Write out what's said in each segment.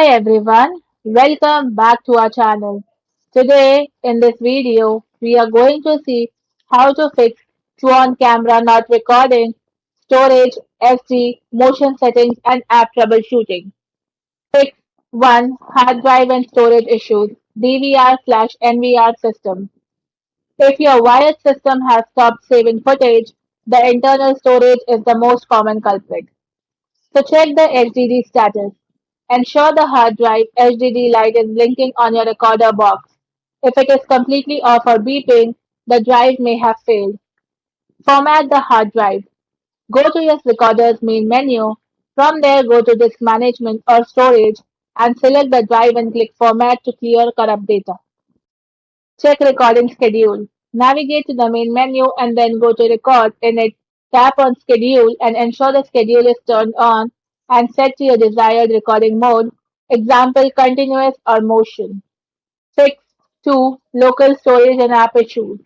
Hi everyone, welcome back to our channel. Today in this video, we are going to see how to fix Swann camera not recording, storage, SD, motion settings and app troubleshooting. Fix 1. Hard drive and storage issues, DVR/NVR system. If your wired system has stopped saving footage, the internal storage is the most common culprit. So check the HDD status. Ensure the hard drive HDD light is blinking on your recorder box. If it is completely off or beeping, the drive may have failed. Format the hard drive. Go to your recorder's main menu. From there, go to Disk Management or Storage and select the drive and click Format to clear corrupt data. Check recording schedule. Navigate to the main menu and then go to Record. In it, tap on Schedule and ensure the schedule is turned on and set to your desired recording mode, example continuous or motion. Fix 2. Local storage and app issues.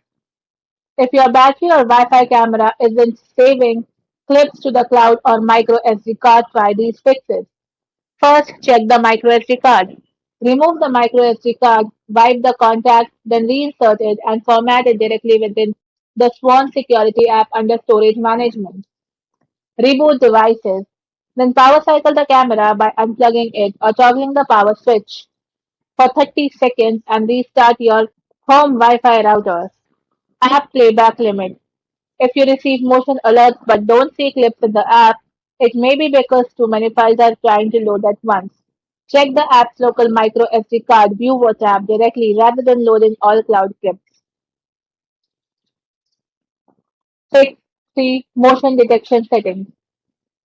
If your battery or Wi-Fi camera isn't saving clips to the cloud or micro SD card, try these fixes. First, check the micro SD card. Remove the micro SD card, wipe the contact, then reinsert it and format it directly within the Swann security app under storage management. Reboot devices. Then power cycle the camera by unplugging it or toggling the power switch for 30 seconds and restart your home Wi-Fi router. App playback limit. If you receive motion alerts but don't see clips in the app, it may be because too many files are trying to load at once. Check the app's local micro SD card viewer tab directly rather than loading all cloud clips. Fix 3. Motion detection settings.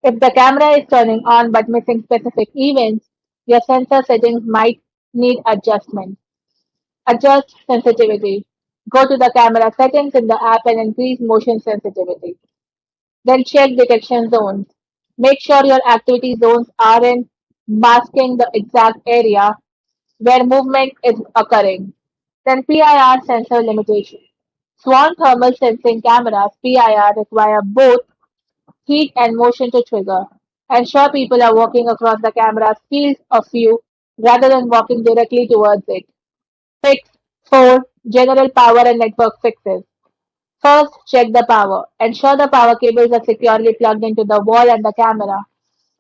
If the camera is turning on but missing specific events, your sensor settings might need adjustment. Adjust sensitivity. Go to the camera settings in the app and increase motion sensitivity. Then check detection zones. Make sure your activity zones are in masking the exact area where movement is occurring. Then PIR sensor limitation. Swann thermal sensing cameras (PIR) require both heat and motion to trigger. Ensure people are walking across the camera's field of view rather than walking directly towards it. Fix 4. General power and network fixes. First, check the power. Ensure the power cables are securely plugged into the wall and the camera.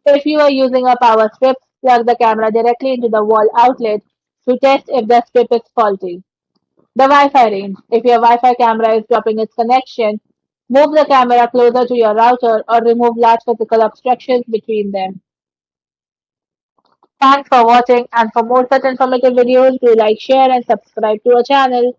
If you are using a power strip, plug the camera directly into the wall outlet to test if the strip is faulty. The Wi-Fi range. If your Wi-Fi camera is dropping its connection, move the camera closer to your router or remove large physical obstructions between them. Thanks for watching, and for more such informative videos, do like, share and subscribe to our channel.